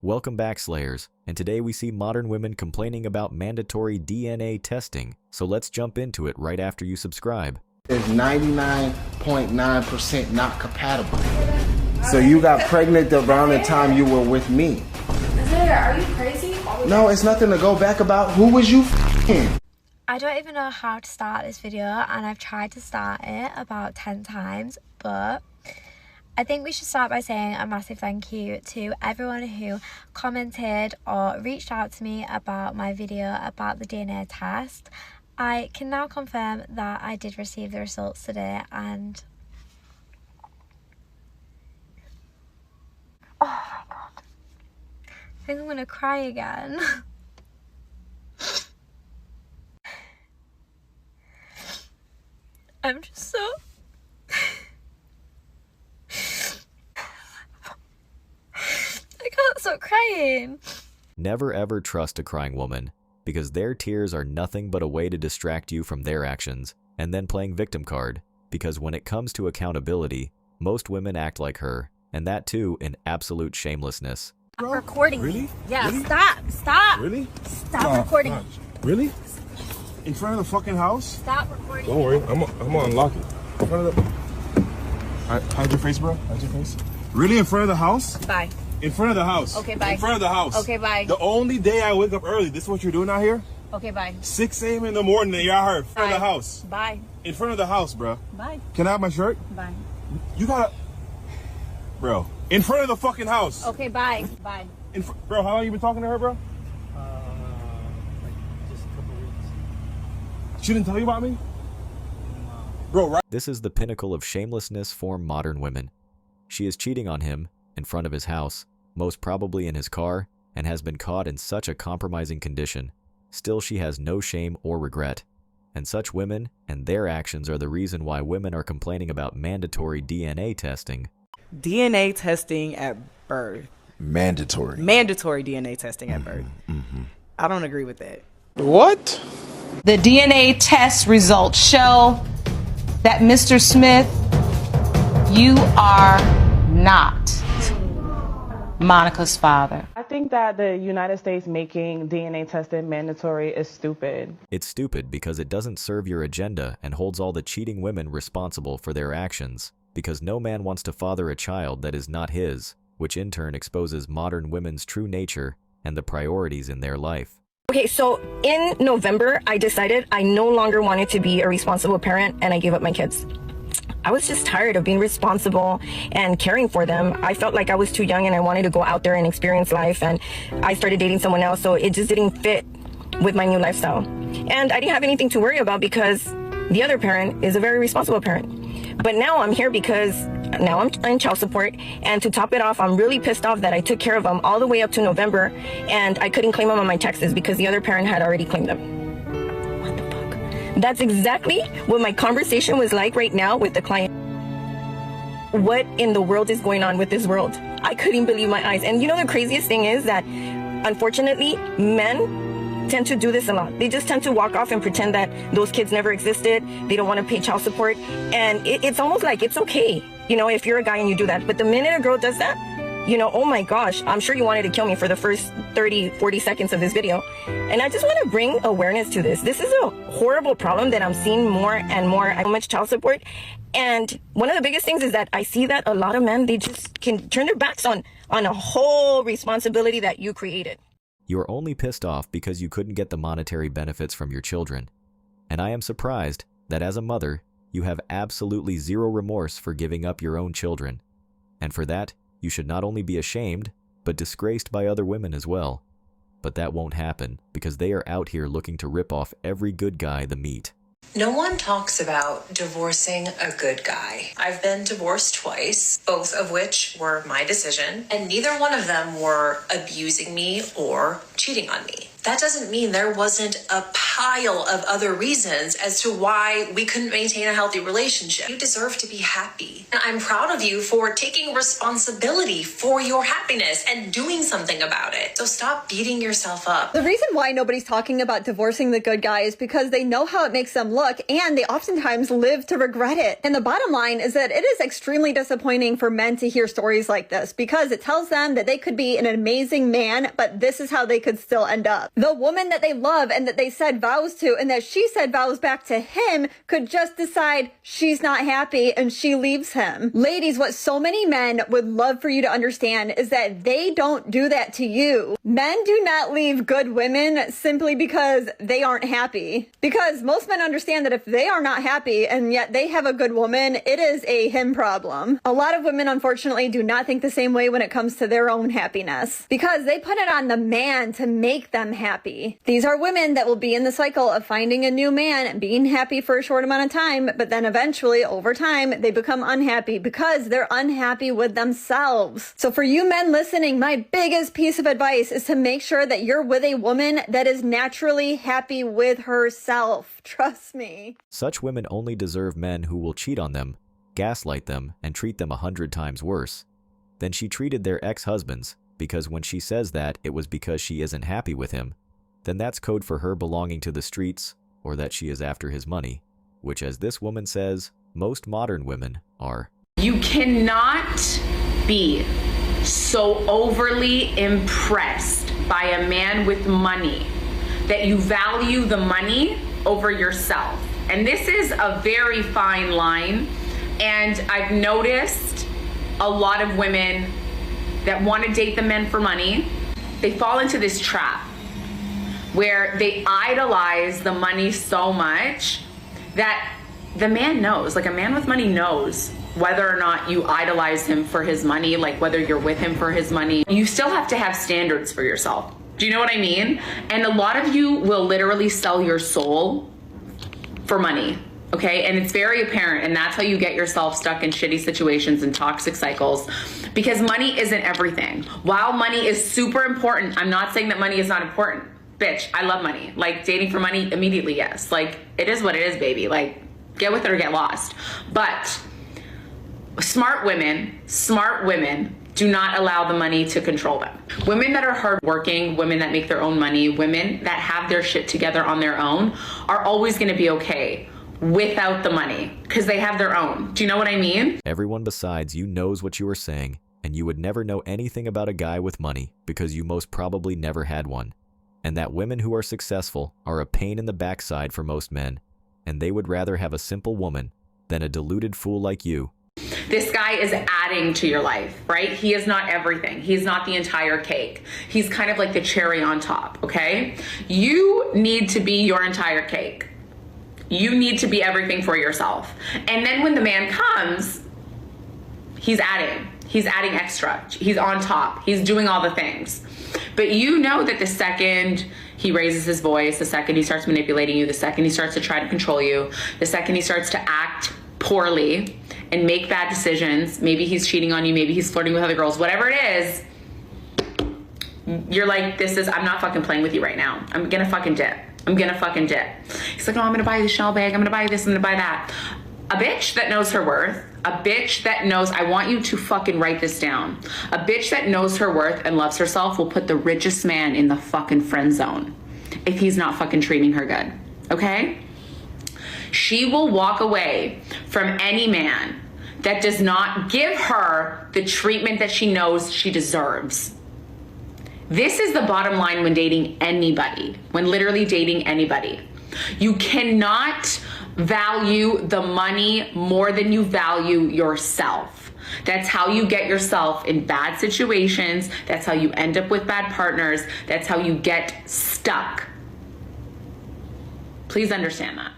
Welcome back, Slayers, and today we see modern women complaining about mandatory DNA testing, so let's jump into it right after you subscribe. Is 99.9% not compatible. So you got pregnant around the time you were with me. Are you crazy? No, it's nothing to go back about. Who was you f***ing? I don't even know how to start this video, and I've tried to start it about 10 times, but I think we should start by saying a massive thank you to everyone who commented or reached out to me about my video about the DNA test. I can now confirm that I did receive the results today, and oh my god, I think I'm gonna cry again. I'm just so I can't stop crying. Never ever trust a crying woman, because their tears are nothing but a way to distract you from their actions, and then playing victim card, because when it comes to accountability, most women act like her, and that too in absolute shamelessness. Stop recording Really? me. Yeah, Really? Stop. Really? Stop recording me. Really? In front of the fucking house? Stop recording Don't me. worry, I'm gonna unlock it. In front of the... Hide your face, bro. Hide your face. Really? In front of the house? Bye. In front of the house. Okay, bye. In front of the house. Okay, bye. The only day I wake up early, this is what you're doing out here? Okay, bye. 6 a.m. in the morning, and you're out here in front of the house. Bye. In front of the house, bro. Bye. Can I have my shirt? Bye. You gotta... Bro. In front of the fucking house. Okay, bye. Bye. Bro, how long you been talking to her, bro? Like just a couple weeks. She didn't tell you about me? Bro, right? This is the pinnacle of shamelessness for modern women. She is cheating on him in front of his house, most probably in his car, and has been caught in such a compromising condition. Still, she has no shame or regret. And such women and their actions are the reason why women are complaining about mandatory DNA testing. DNA testing at birth. Mandatory DNA testing at birth. I don't agree with that. What? The DNA test results show that Mr. Smith, you are not Monica's father. I think that the United States making DNA testing mandatory is stupid. It's stupid because it doesn't serve your agenda and holds all the cheating women responsible for their actions, because no man wants to father a child that is not his, which in turn exposes modern women's true nature and the priorities in their life. Okay, so in November, I decided I no longer wanted to be a responsible parent, and I gave up my kids. I was just tired of being responsible and caring for them. I felt like I was too young and I wanted to go out there and experience life, and I started dating someone else, so it just didn't fit with my new lifestyle. And I didn't have anything to worry about because the other parent is a very responsible parent. But now I'm here because now I'm in child support, and to top it off, I'm really pissed off that I took care of them all the way up to November, and I couldn't claim them on my taxes because the other parent had already claimed them. What the fuck? That's exactly what my conversation was like right now with the client. What in the world is going on with this world? I couldn't believe my eyes. And you know, the craziest thing is that, unfortunately, men tend to do this a lot. They just tend to walk off and pretend that those kids never existed. They don't want to pay child support. And it's almost like it's okay, you know, if you're a guy and you do that. But the minute a girl does that, you know, oh my gosh, I'm sure you wanted to kill me for the first 30, 40 seconds of this video. And I just want to bring awareness to this. This is a horrible problem that I'm seeing more and more. How much child support. And one of the biggest things is that I see that a lot of men, they just can turn their backs on a whole responsibility that you created. You are only pissed off because you couldn't get the monetary benefits from your children. And I am surprised that as a mother, you have absolutely zero remorse for giving up your own children. And for that, you should not only be ashamed, but disgraced by other women as well. But that won't happen because they are out here looking to rip off every good guy they meet. No one talks about divorcing a good guy. I've been divorced twice, both of which were my decision, and neither one of them were abusing me or cheating on me. that doesn't mean there wasn't a pile of other reasons as to why we couldn't maintain a healthy relationship. You deserve to be happy. And I'm proud of you for taking responsibility for your happiness and doing something about it. So stop beating yourself up. The reason why nobody's talking about divorcing the good guy is because they know how it makes them look, and they oftentimes live to regret it. And the bottom line is that it is extremely disappointing for men to hear stories like this, because it tells them that they could be an amazing man, but this is how they could still end up. The woman that they love and that they said vows to and that she said vows back to him could just decide she's not happy and she leaves him. Ladies, what so many men would love for you to understand is that they don't do that to you. Men do not leave good women simply because they aren't happy. Because most men understand that if they are not happy and yet they have a good woman, it is a him problem. A lot of women, unfortunately, do not think the same way when it comes to their own happiness, because they put it on the man to make them happy. These are women that will be in the cycle of finding a new man and being happy for a short amount of time, but then eventually, over time, they become unhappy because they're unhappy with themselves. So for you men listening, my biggest piece of advice is to make sure that you're with a woman that is naturally happy with herself. Trust me. Such women only deserve men who will cheat on them, gaslight them, and treat them 100 times worse than she treated their ex-husbands, because when she says that it was because she isn't happy with him, then that's code for her belonging to the streets, or that she is after his money, which, as this woman says, most modern women are. You cannot be so overly impressed by a man with money that you value the money over yourself. And this is a very fine line. And I've noticed a lot of women that want to date the men for money, they fall into this trap where they idolize the money so much that the man knows, like a man with money knows whether or not you idolize him for his money, like whether you're with him for his money. You still have to have standards for yourself. Do you know what I mean? And a lot of you will literally sell your soul for money. Okay, and it's very apparent, and that's how you get yourself stuck in shitty situations and toxic cycles, because money isn't everything. While money is super important, I'm not saying that money is not important. Bitch, I love money. Like, dating for money, immediately yes. Like, it is what it is, baby. Like, get with it or get lost. But smart women do not allow the money to control them. Women that are hardworking, women that make their own money, women that have their shit together on their own are always gonna be okay without the money, because they have their own. Do you know what I mean? Everyone besides you knows what you are saying, and you would never know anything about a guy with money because you most probably never had one. And that women who are successful are a pain in the backside for most men, and they would rather have a simple woman than a deluded fool like you. This guy is adding to your life, right? He is not everything. He's not the entire cake. He's kind of like the cherry on top, okay? You need to be your entire cake. You need to be everything for yourself. And then when the man comes, he's adding extra. He's on top. He's doing all the things. But you know that the second he raises his voice, the second he starts manipulating you, the second he starts to try to control you, the second he starts to act poorly and make bad decisions, maybe he's cheating on you, maybe he's flirting with other girls, whatever it is, you're like, I'm not fucking playing with you right now. I'm gonna fucking dip. He's like, oh, I'm gonna buy you the Chanel bag, I'm gonna buy this, I'm gonna buy that. A bitch that knows her worth, a bitch that knows, I want you to fucking write this down. A bitch that knows her worth and loves herself will put the richest man in the fucking friend zone if he's not fucking treating her good, okay? She will walk away from any man that does not give her the treatment that she knows she deserves. This is the bottom line when dating anybody, when literally dating anybody. You cannot value the money more than you value yourself. That's how you get yourself in bad situations. That's how you end up with bad partners. That's how you get stuck. Please understand that.